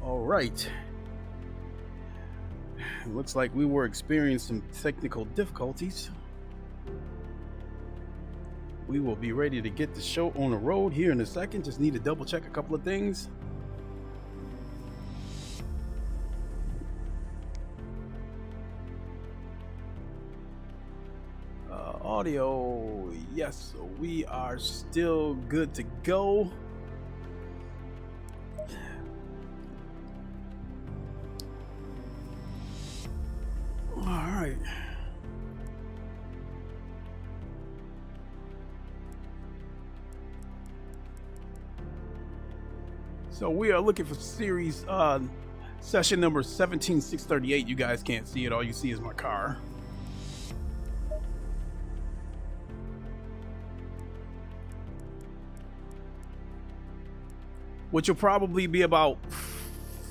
All right. Looks like we were experiencing some technical difficulties. We will be ready to get the show on the road here in a second. Just need to double check a couple of things. Audio, yes, we are still good to go. All right. So we are looking for series session number 17638. You guys can't see it. All you see is my car. Which will probably be about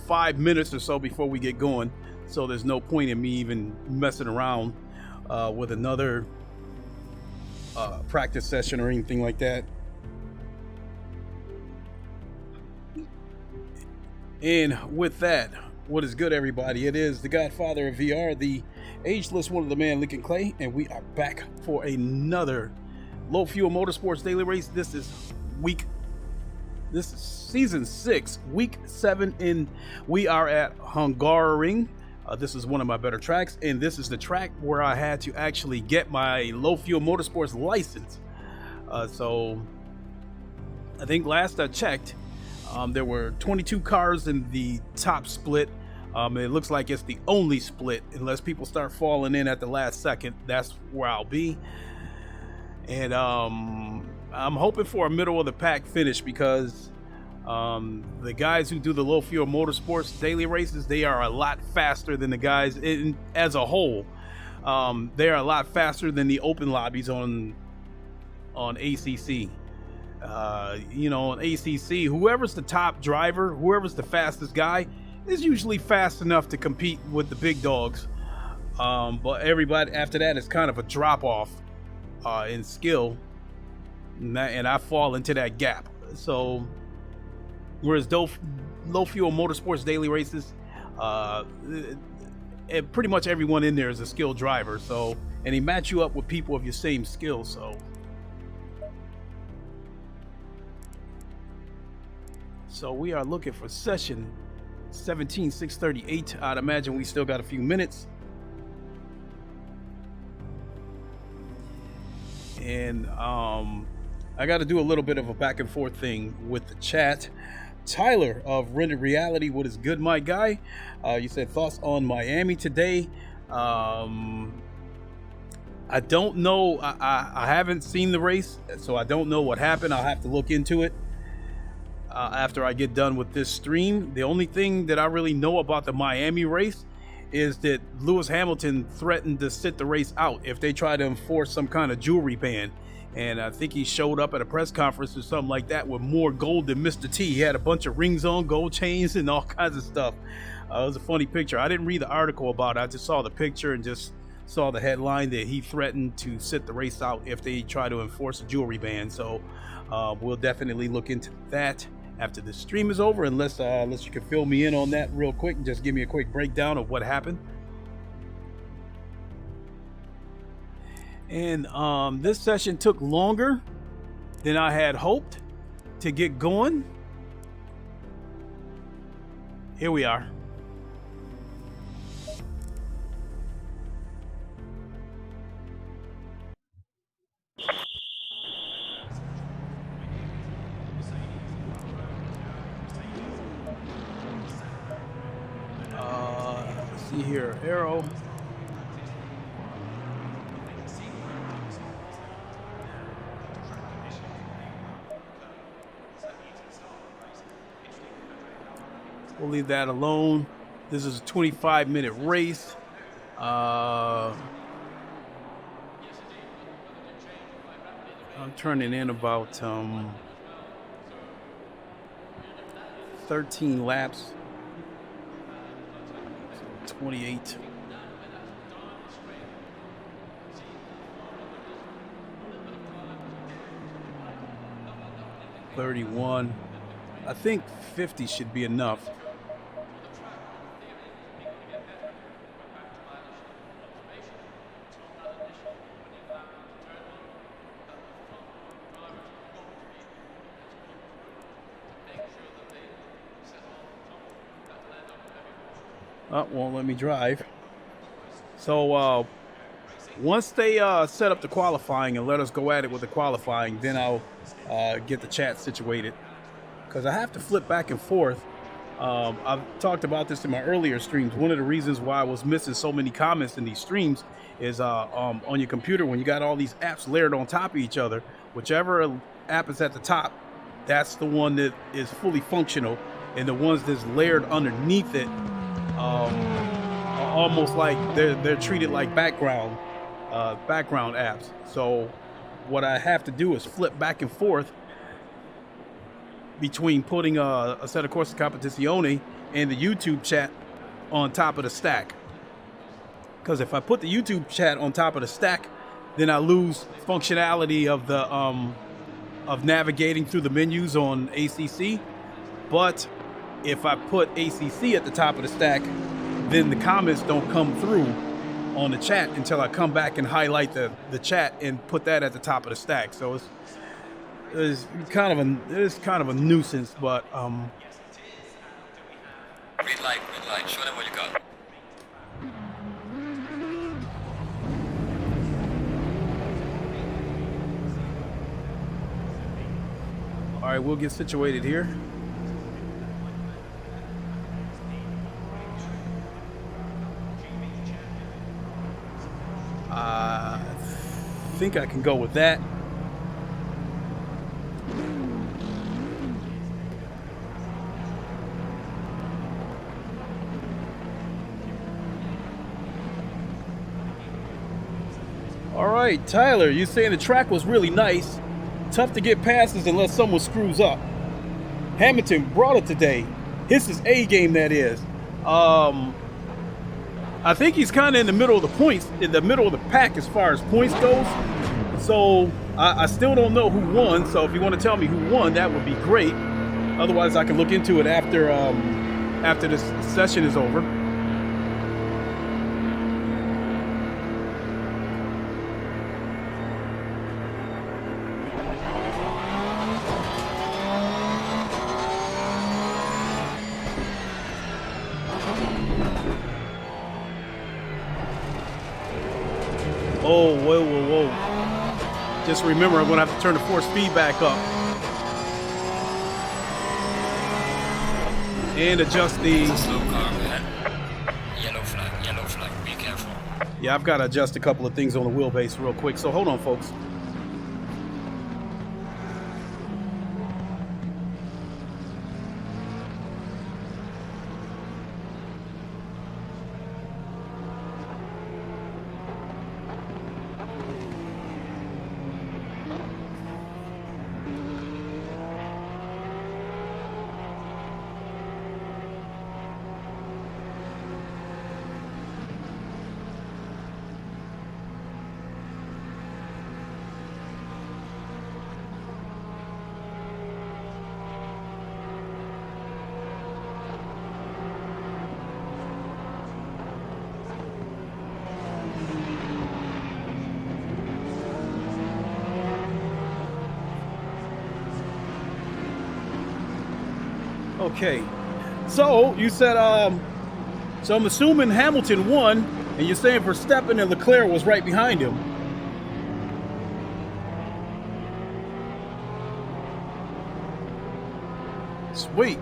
5 minutes or so before we get going. So there's no point in me even messing around with another practice session or anything like that. And with that, what is good, everybody? It is the Godfather of VR, the ageless one of the man, Lincoln Clay, and we are back for another low fuel motorsports daily race. This is season 6, week 7, and we are at Hungaroring. This is one of my better tracks, and this is the track where I had to actually get my low fuel motorsports license. So I think last I checked, there were 22 cars in the top split. It looks like it's the only split, unless people start falling in at the last second. That's where I'll be. And I'm hoping for a middle of the pack finish, because the guys who do the low fuel motorsports daily races, they are a lot faster than the guys as a whole. They are a lot faster than the open lobbies on ACC. You know, on ACC, whoever's the top driver, whoever's the fastest guy, is usually fast enough to compete with the big dogs. But everybody after that is kind of a drop off in skill, and I fall into that gap. So whereas low fuel motorsports daily races, pretty much everyone in there is a skilled driver. So, and they match you up with people of your same skill. So we are looking for session 17638. I'd imagine we still got a few minutes. And I got to do a little bit of a back and forth thing with the chat. Tyler of Rendered Reality, what is good, my guy? You said thoughts on Miami today. I don't know. I haven't seen the race, so I don't know what happened. I'll have to look into it after I get done with this stream. The only thing that I really know about the Miami race is that Lewis Hamilton threatened to sit the race out if they try to enforce some kind of jewelry ban. And I think he showed up at a press conference or something like that with more gold than Mr. T. He had a bunch of rings on, gold chains, and all kinds of stuff. It was a funny picture. I didn't read the article about it. I just saw the picture and just saw the headline that he threatened to sit the race out if they try to enforce a jewelry ban. So we'll definitely look into that after the stream is over, unless you can fill me in on that real quick and just give me a quick breakdown of what happened. And this session took longer than I had hoped to get going. Here we are. See here, arrow. We'll leave that alone. This is a 25-minute race. I'm turning in about 13 laps. 28. $31. I think 50 should be enough. Won't let me drive. So once they set up the qualifying and let us go at it with the qualifying, then I'll get the chat situated, because I have to flip back and forth. I've talked about this in my earlier streams. One of the reasons why I was missing so many comments in these streams is on your computer, when you got all these apps layered on top of each other, whichever app is at the top, that's the one that is fully functional. and the ones that's layered underneath it are almost like they're treated like background apps. So what I have to do is flip back and forth between putting a set of Corsa Competizione and the YouTube chat on top of the stack. Because if I put the YouTube chat on top of the stack, then I lose functionality of the of navigating through the menus on ACC. But if I put ACC at the top of the stack, then the comments don't come through on the chat until I come back and highlight the chat and put that at the top of the stack. So it's kind of a nuisance, but green light, show them what you got. All right, we'll get situated here. I think I can go with that. All right, Tyler, you saying the track was really nice. Tough to get passes unless someone screws up. Hamilton brought it today. This is A game, that is. I think he's kind of in the middle of the points, in the middle of the pack as far as points goes. So I still don't know who won. So if you want to tell me who won, that would be great. Otherwise, I can look into it after this session is over. Oh, whoa. Just remember, I'm going to have to turn the force feedback up. And adjust the... It's a slow car, man. Yellow flag, be careful. Yeah, I've got to adjust a couple of things on the wheelbase real quick. So hold on, folks. Okay, so you said, so I'm assuming Hamilton won, and you're saying Verstappen and Leclerc was right behind him. Sweet.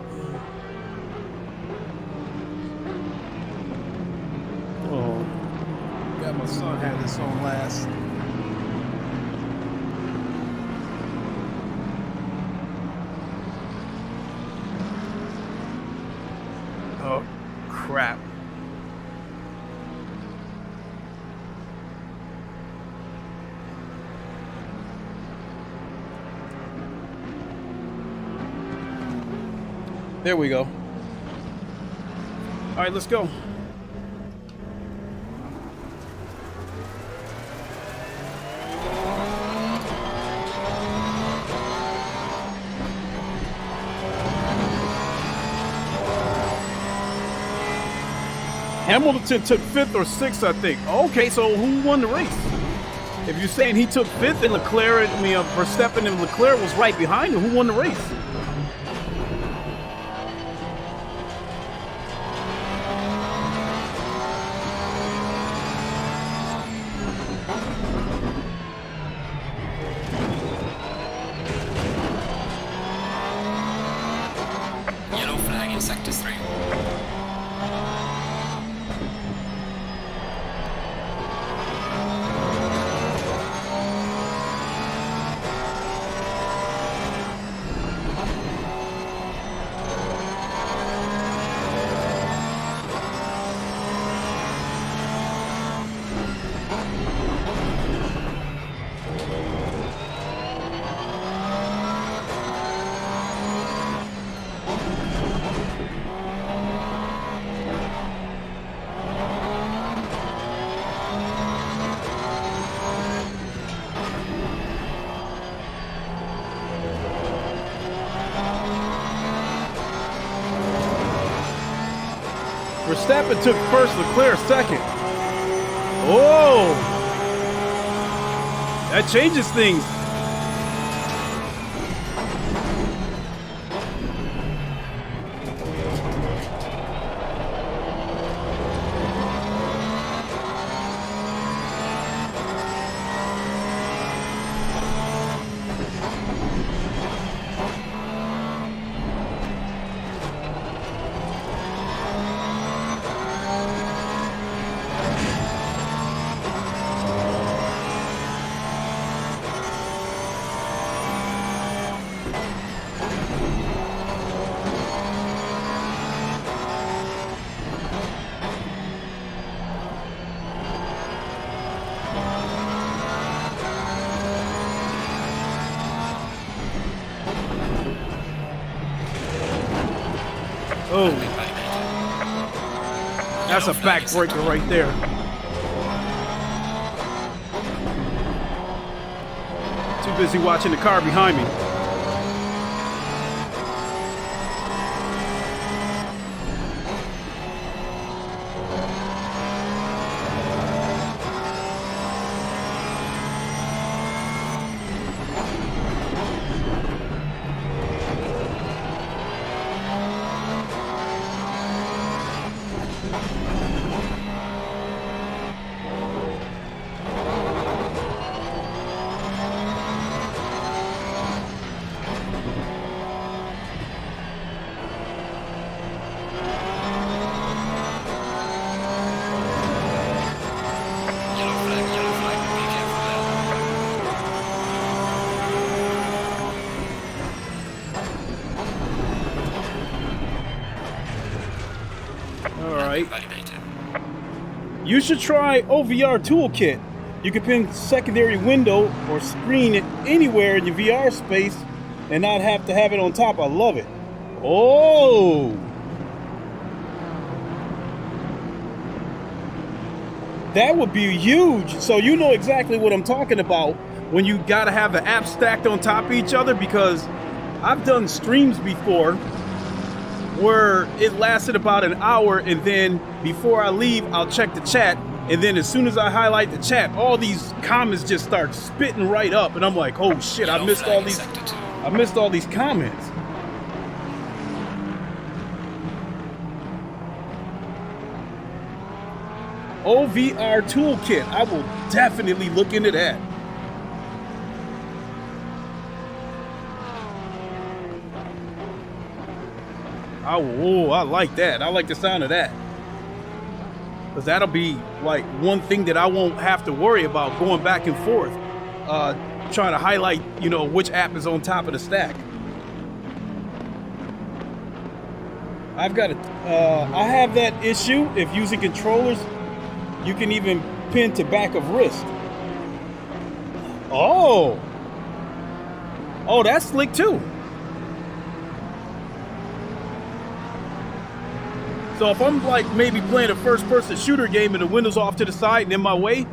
Oh, got my son had this on last. Oh, crap. There we go. All right, let's go. Hamilton took 5th or 6th, I think. Okay, so who won the race? If you're saying he took 5th and Verstappen and Leclerc was right behind him, who won the race? Yellow flag in sector 3. Verstappen took first, Leclerc second. Oh, that changes things. Oh, that's a backbreaker right there. Too busy watching the car behind me. You should try OVR Toolkit. You can pin secondary window or screen it anywhere in your VR space and not have to have it on top. I love it. Oh! That would be huge. So you know exactly what I'm talking about when you gotta have the apps stacked on top of each other, because I've done streams before where it lasted about an hour, and then before I leave, I'll check the chat, and then as soon as I highlight the chat, all these comments just start spitting right up, and I'm like, oh shit, I missed all these comments. OVR Toolkit, I will definitely look into that. Oh, I like that. I like the sound of that. Because that'll be like one thing that I won't have to worry about going back and forth, trying to highlight, you know, which app is on top of the stack. I've got I have that issue. If using controllers, you can even pin to back of wrist. Oh, that's slick too. So if I'm like maybe playing a first-person shooter game and the window's off to the side and in my way, you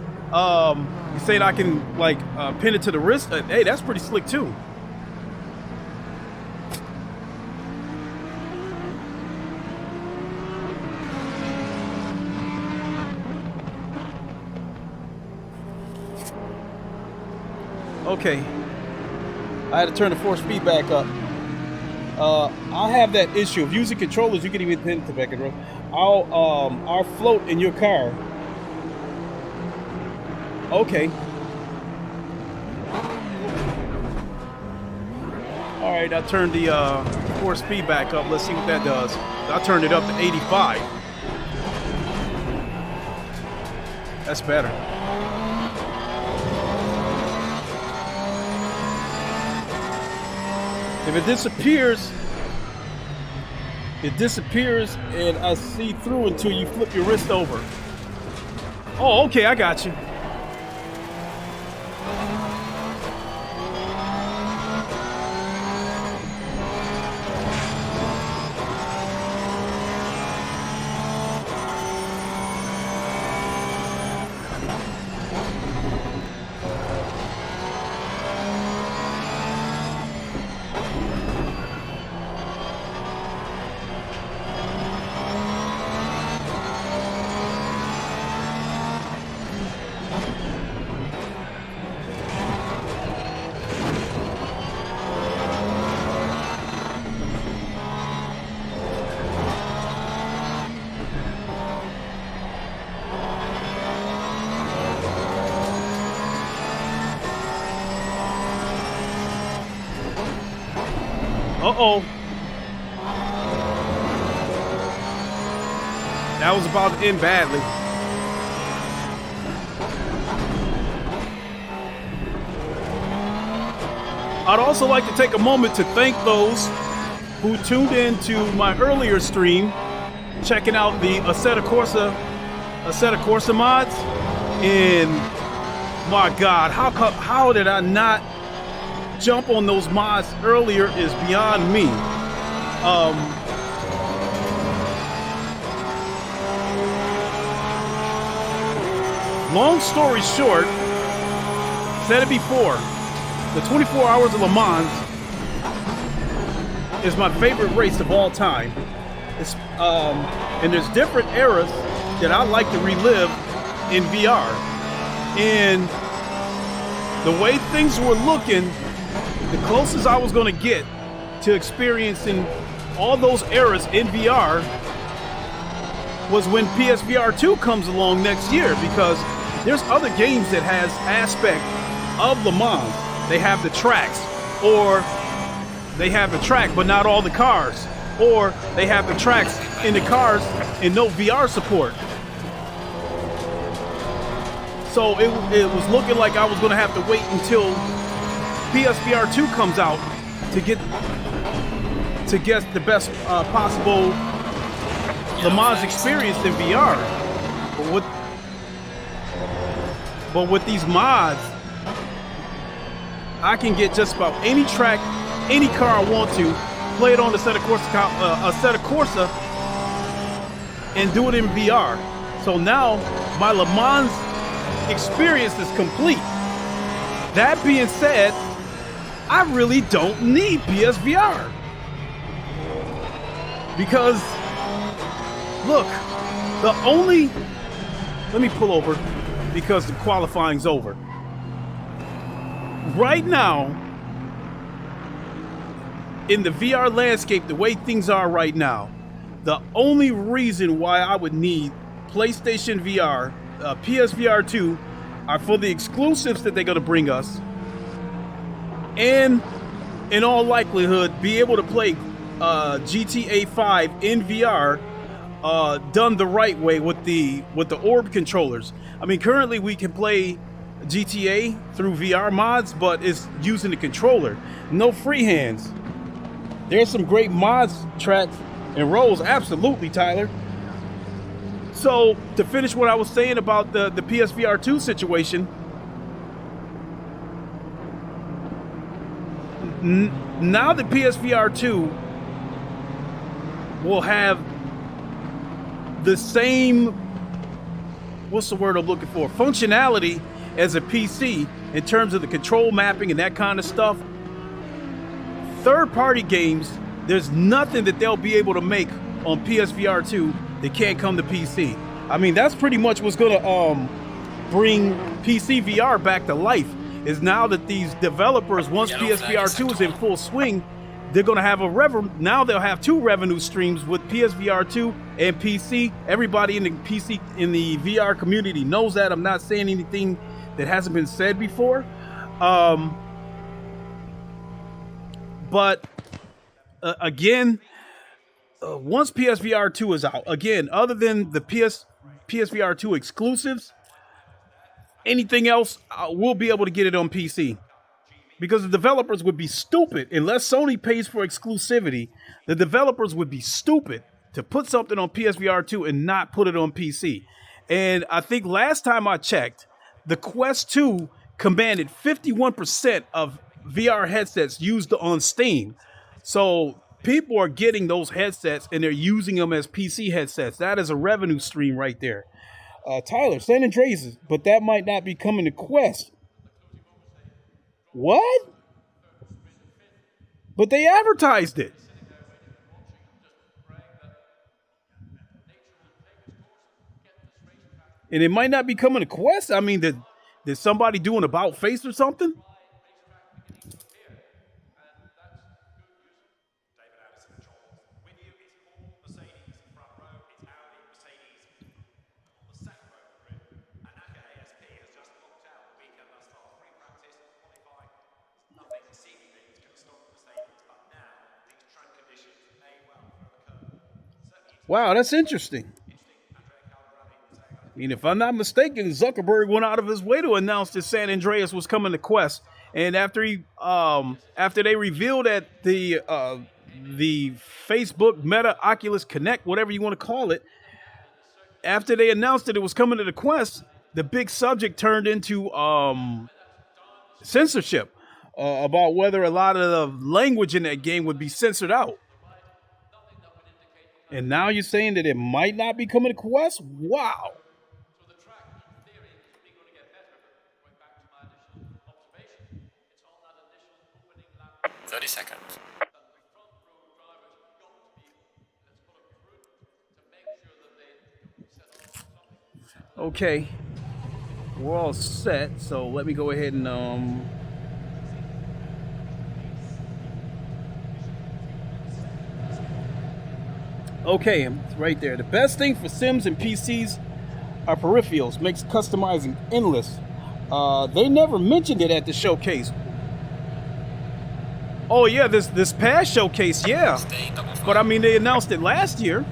saying I can like pin it to the wrist? Hey, that's pretty slick too. Okay, I had to turn the force speed back up. I have that issue of using controllers. You can even pin to back and row. Our float in your car. Okay. All right, I turned the force speed back up. Let's see what that does. I turned it up to 85. That's better. If it disappears and I see through until you flip your wrist over. Oh, okay, I got you. Uh-oh. That was about to end badly. I'd also like to take a moment to thank those who tuned in to my earlier stream, checking out the Assetto Corsa mods. And my God, how did I not jump on those mods earlier is beyond me. Long story short, said it before, the 24 Hours of Le Mans is my favorite race of all time. And there's different eras that I like to relive in VR. And the way things were looking, the closest I was going to get to experiencing all those eras in VR was when PSVR 2 comes along next year, because there's other games that has aspect of Le Mans. They have the tracks, or they have the track but not all the cars, or they have the tracks in the cars and no VR support. So it was looking like I was going to have to wait until PSVR 2 comes out to get the best possible Le Mans experience in VR. But with these mods, I can get just about any track, any car I want to, play it on the Assetto Corsa, and do it in VR. So now my Le Mans experience is complete. That being said, I really don't need PSVR. Because, look, let me pull over because the qualifying's over. Right now, in the VR landscape, the way things are right now, the only reason why I would need PlayStation VR, PSVR 2, are for the exclusives that they're going to bring us, and in all likelihood, be able to play GTA 5 in VR, done the right way with the orb controllers. I mean, currently we can play GTA through VR mods, but it's using the controller, no freehands. There's some great mods, tracks, and roles, absolutely, Tyler. So to finish what I was saying about the PSVR 2 situation, now the PSVR 2 will have the same, what's the word I'm looking for, functionality as a PC in terms of the control mapping and that kind of stuff. Third-party games, there's nothing that they'll be able to make on PSVR 2 that can't come to PC. I mean, that's pretty much what's going to bring PC VR back to life, is now that these developers, once PSVR 2 is in full swing, they're going to have now they'll have two revenue streams with PSVR 2 and PC. Everybody in the VR community knows that. I'm not saying anything that hasn't been said before. But again, once PSVR 2 is out, again, other than the PSVR 2 exclusives, anything else, we'll be able to get it on PC. Because the developers would be stupid, unless Sony pays for exclusivity, the developers would be stupid to put something on PSVR 2 and not put it on PC. And I think last time I checked, the Quest 2 commanded 51% of VR headsets used on Steam. So people are getting those headsets and they're using them as PC headsets. That is a revenue stream right there. Tyler, San Andreas, but that might not be coming to Quest. What? But they advertised it. And it might not be coming to Quest. I mean, did somebody do an about face or something? Wow, that's interesting. I mean, if I'm not mistaken, Zuckerberg went out of his way to announce that San Andreas was coming to Quest. And after they revealed that the Facebook Meta Oculus Connect, whatever you want to call it, after they announced that it was coming to the Quest, the big subject turned into censorship about whether a lot of the language in that game would be censored out. And now you're saying that it might not be coming to Quest? Wow. 30 seconds. Okay. We're all set, so let me go ahead and okay, it's right there. The best thing for Sims and PCs are peripherals. Makes customizing endless. They never mentioned it at the showcase. Oh yeah, this past showcase, yeah. But I mean, they announced it last year.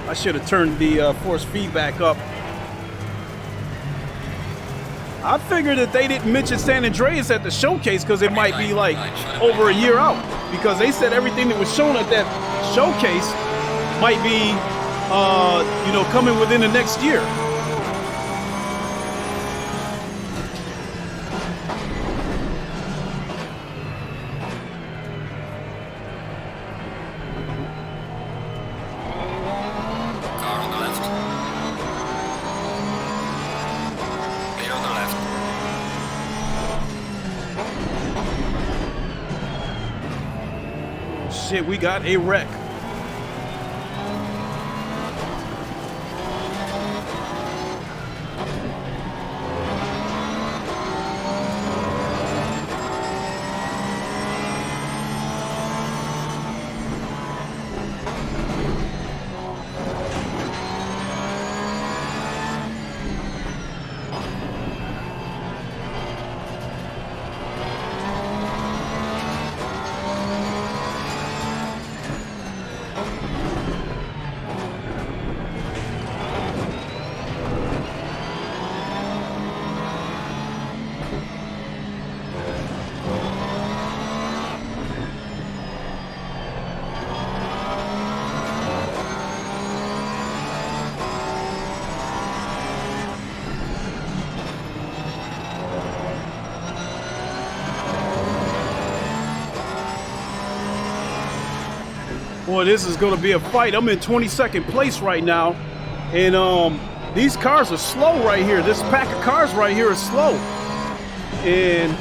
I should have turned the force feedback up. I figured that they didn't mention San Andreas at the showcase because it might be like over a year out, because they said everything that was shown at that showcase might be, coming within the next year. Shit, we got a wreck. Boy, this is going to be a fight. I'm in 22nd place right now. And these cars are slow right here. This pack of cars right here is slow. And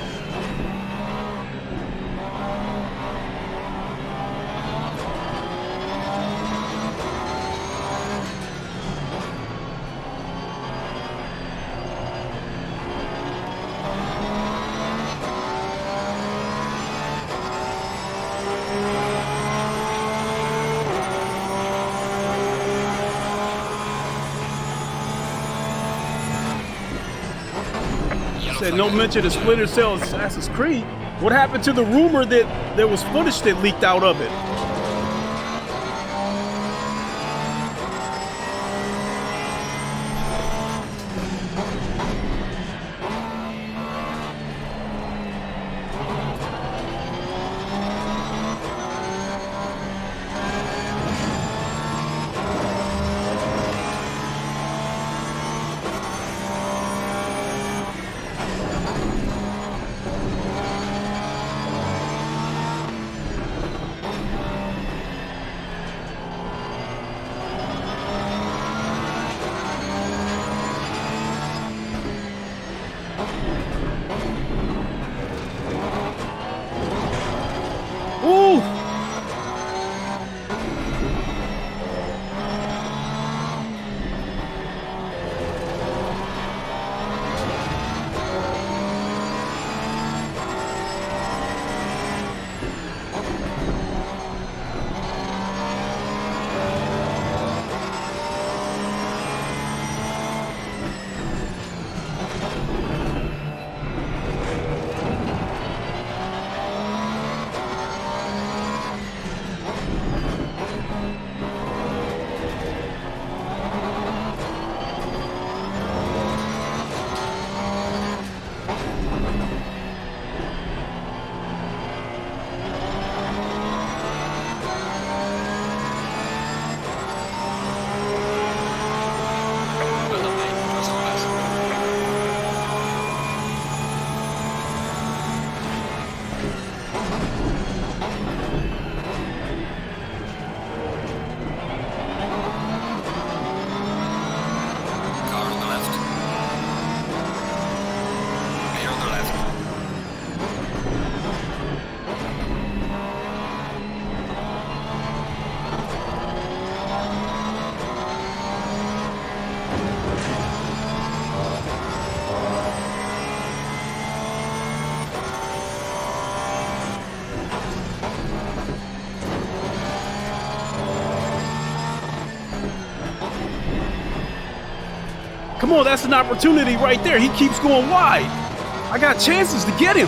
said no mention of Splinter Cell Assassin's Creed. What happened to the rumor that there was footage that leaked out of it? Come on, that's an opportunity right there. He keeps going wide. I got chances to get him.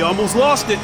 almost lost it.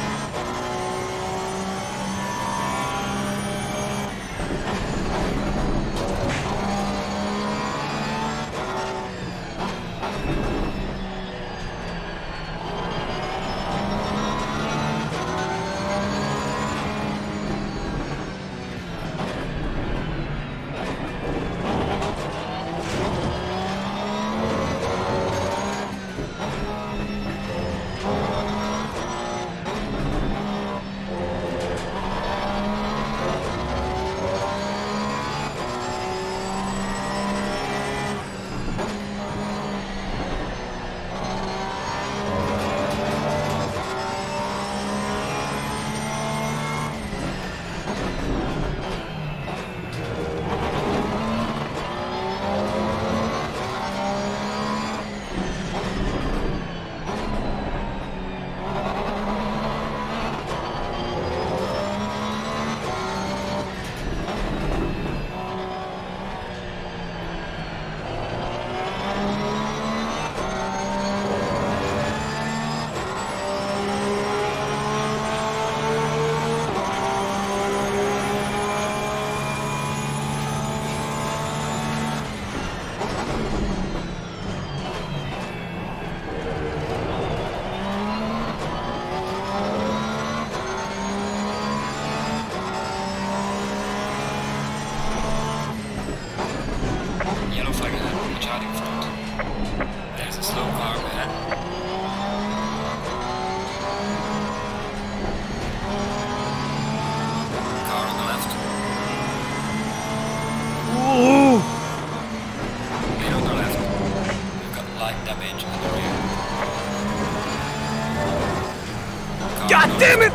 God damn it!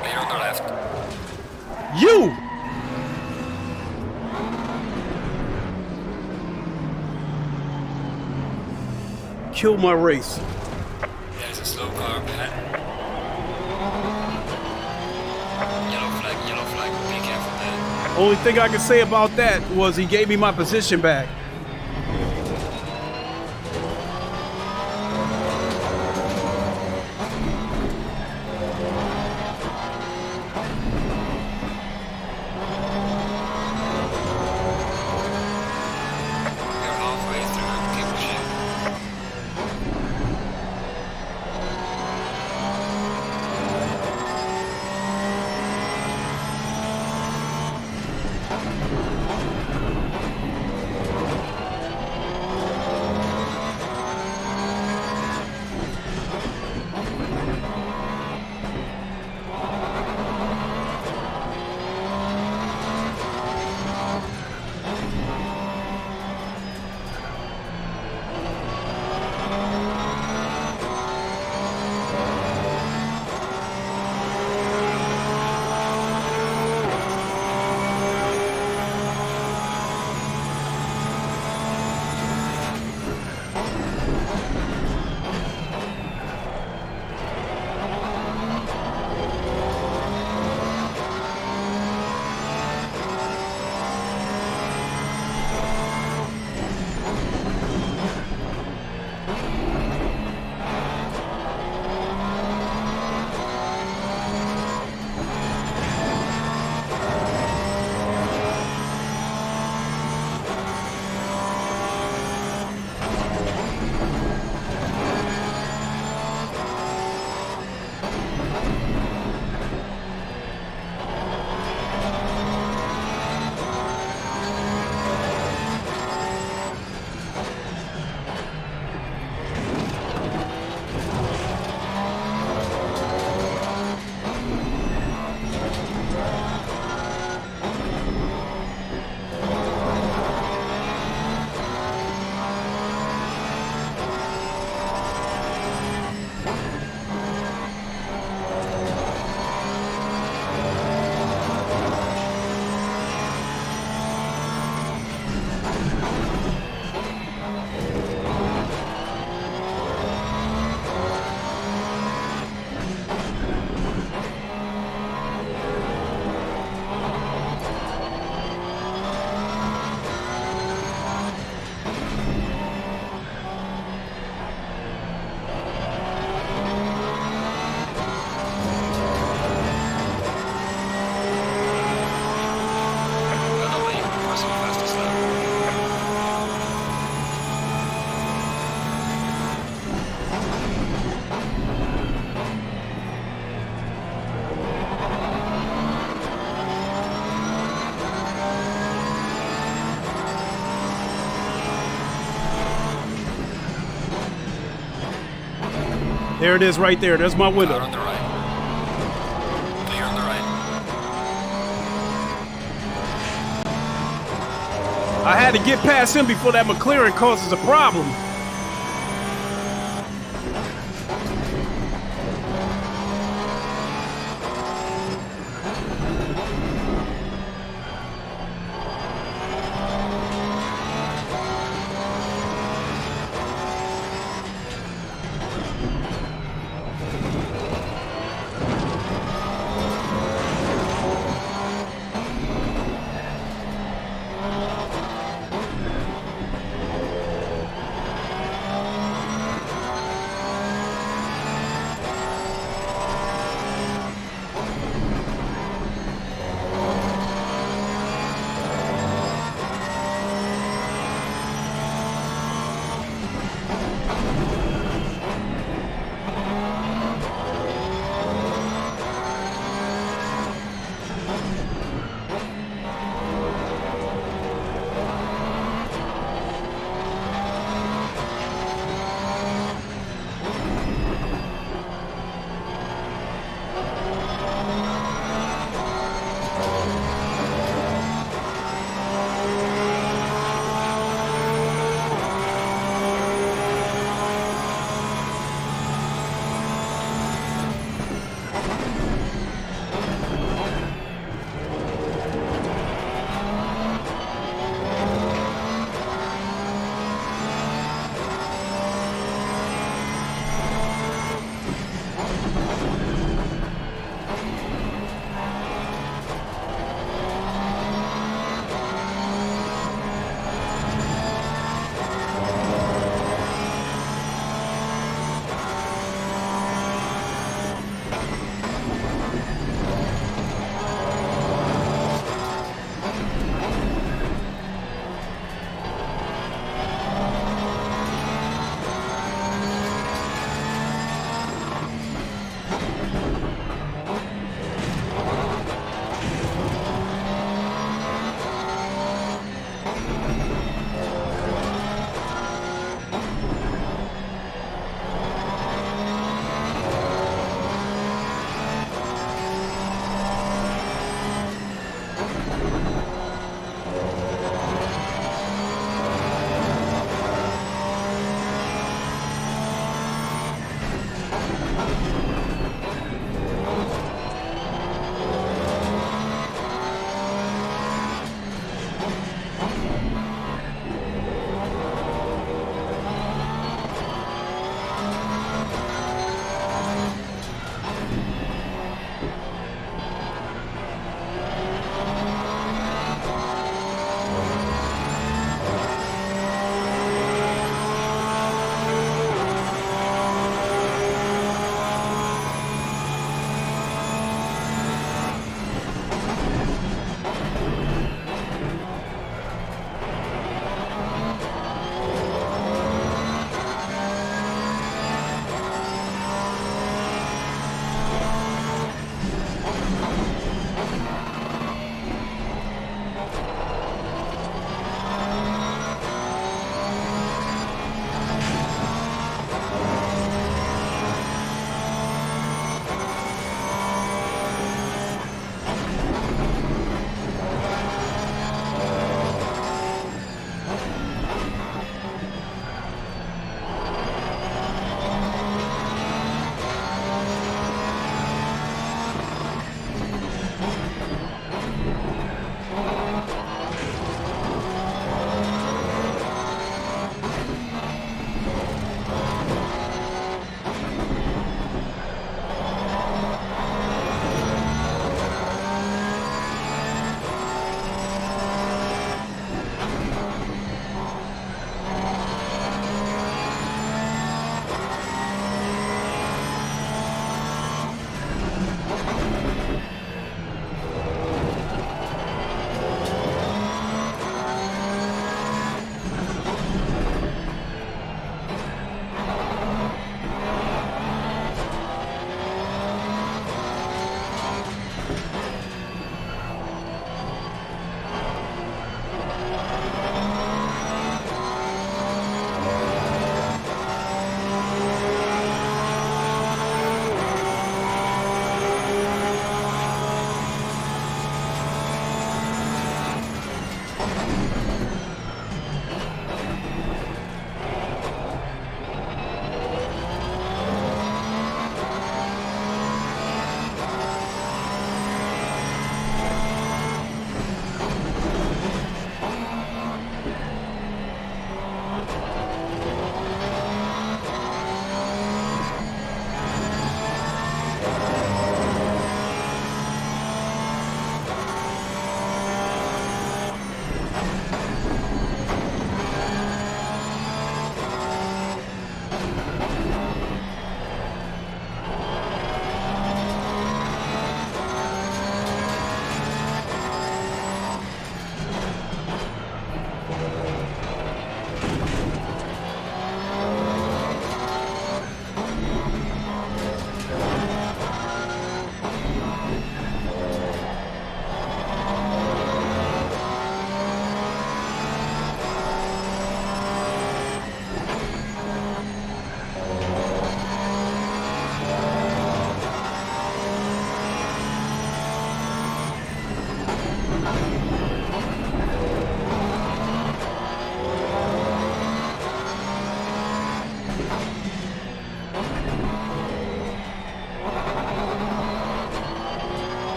Clear on the left. You! Kill my race. There's a slow car ahead. Yellow flag, be careful there. Only thing I can say about that was he gave me my position back. There it is right there. There's my window. Car on the right. Clear on the right. I had to get past him before that McLaren causes a problem.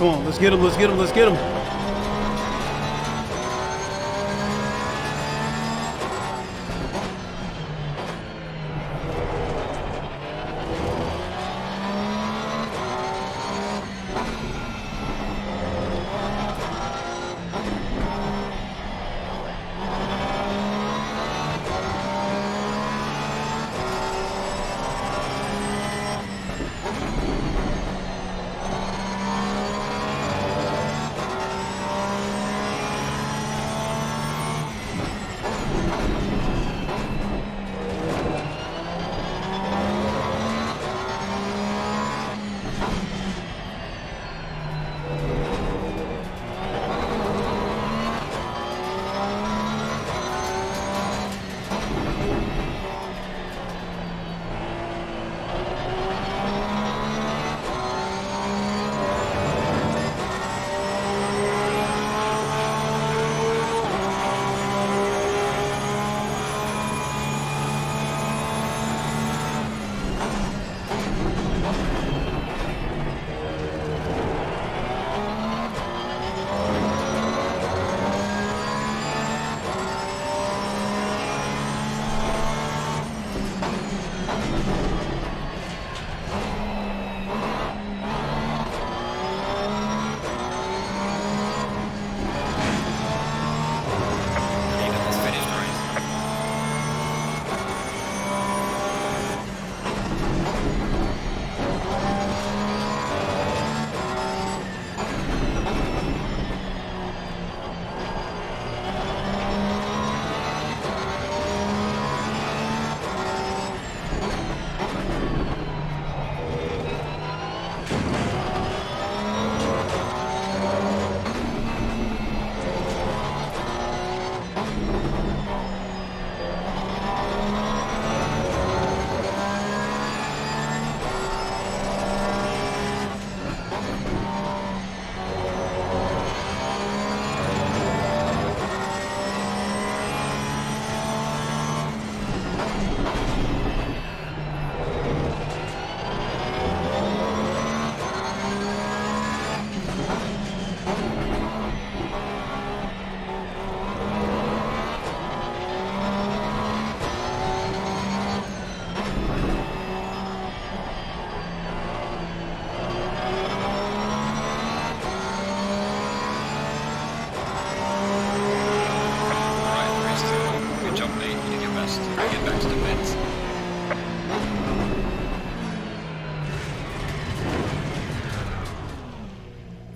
Come on, let's get him, let's get him, let's get him.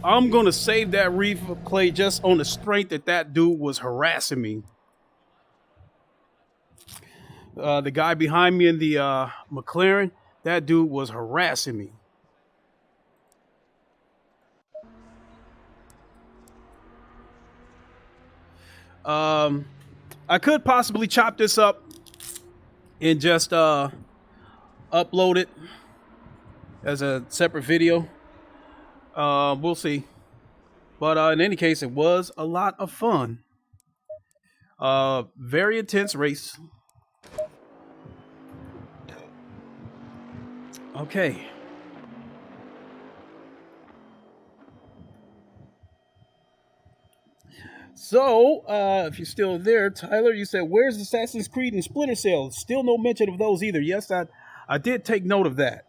I'm gonna save that replay just on the strength that that dude was harassing me. The guy behind me in the McLaren, that dude was harassing me. I could possibly chop this up and just upload it as a separate video. We'll see. But in any case, it was a lot of fun. Very intense race. Okay. So, if you're still there, Tyler, you said, where's Assassin's Creed and Splinter Cell? Still no mention of those either. Yes, I did take note of that.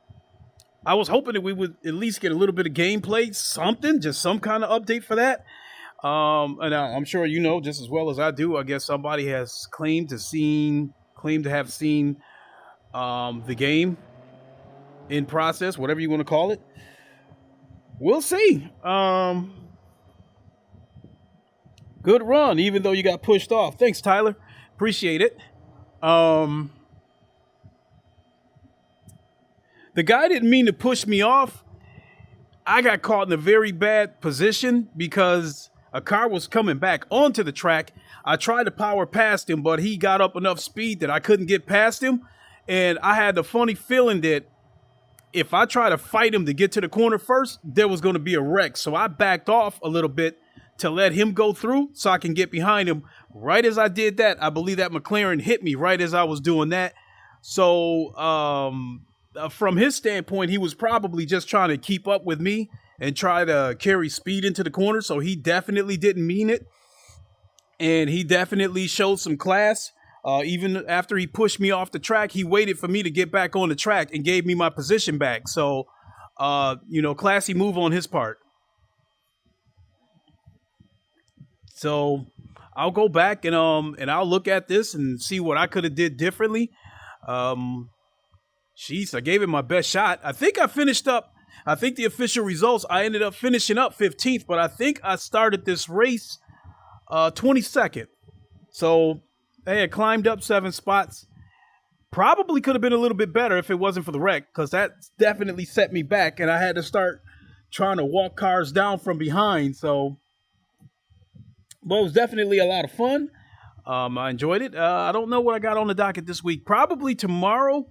I was hoping that we would at least get a little bit of gameplay, something, just some kind of update for that. And I'm sure you know just as well as I do. I guess somebody has claimed to have seen the game in process, whatever you want to call it. We'll see. Good run, even though you got pushed off. Thanks, Tyler. Appreciate it. The guy didn't mean to push me off. I got caught in a very bad position because a car was coming back onto the track. I tried to power past him, but he got up enough speed that I couldn't get past him. And I had the funny feeling that if I try to fight him to get to the corner first, there was going to be a wreck. So I backed off a little bit to let him go through so I can get behind him. Right as I did that, I believe that McLaren hit me right as I was doing that. So from his standpoint, he was probably just trying to keep up with me and try to carry speed into the corner. So he definitely didn't mean it. And he definitely showed some class. Even after he pushed me off the track, he waited for me to get back on the track and gave me my position back. So, you know, classy move on his part. So I'll go back and I'll look at this and see what I could have did differently. Jeez, I gave it my best shot. I think I finished up. I think the official results, I ended up finishing up 15th, but I think I started this race 22nd. So I had climbed up 7 spots. Probably could have been a little bit better if it wasn't for the wreck, because that definitely set me back, and I had to start trying to walk cars down from behind. So, but it was definitely a lot of fun. I enjoyed it. I don't know what I got on the docket this week. Probably tomorrow,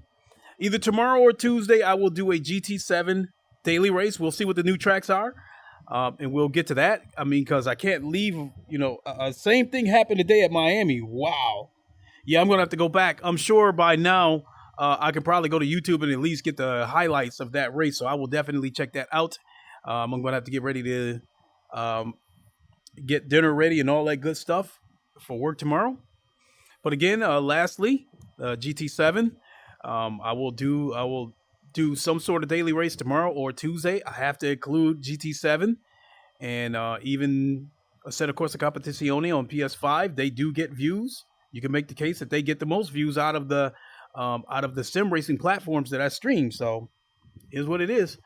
either tomorrow or Tuesday, I will do a GT7 daily race. We'll see what the new tracks are. And we'll get to that. I mean, because I can't leave, you know, same thing happened today at Miami. Wow. Yeah, I'm going to have to go back. I'm sure by now I could probably go to YouTube and at least get the highlights of that race. So I will definitely check that out. I'm going to have to get ready to get dinner ready and all that good stuff for work tomorrow. But again, lastly, GT7, I will do some sort of daily race tomorrow or Tuesday. I have to include GT7 and even a set of Corsa Competizione on PS5. They do get views. You can make the case that they get the most views out of the sim racing platforms that I stream. So here's what it is.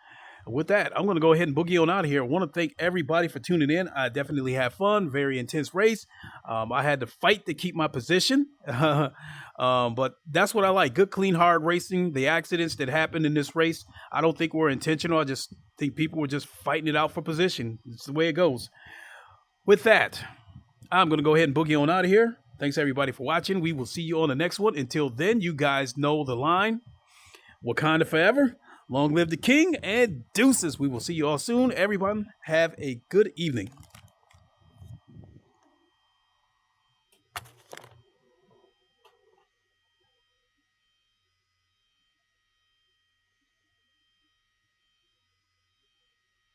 With that, I'm going to go ahead and boogie on out of here. I want to thank everybody for tuning in. I definitely had fun. Very intense race. I had to fight to keep my position. But that's what I like. Good, clean, hard racing. The accidents that happened in this race, I don't think were intentional. I just think people were just fighting it out for position. It's the way it goes. With that, I'm going to go ahead and boogie on out of here. Thanks, everybody, for watching. We will see you on the next one. Until then, you guys know the line. Wakanda forever. Long live the king, and deuces. We will see you all soon. Everyone, have a good evening.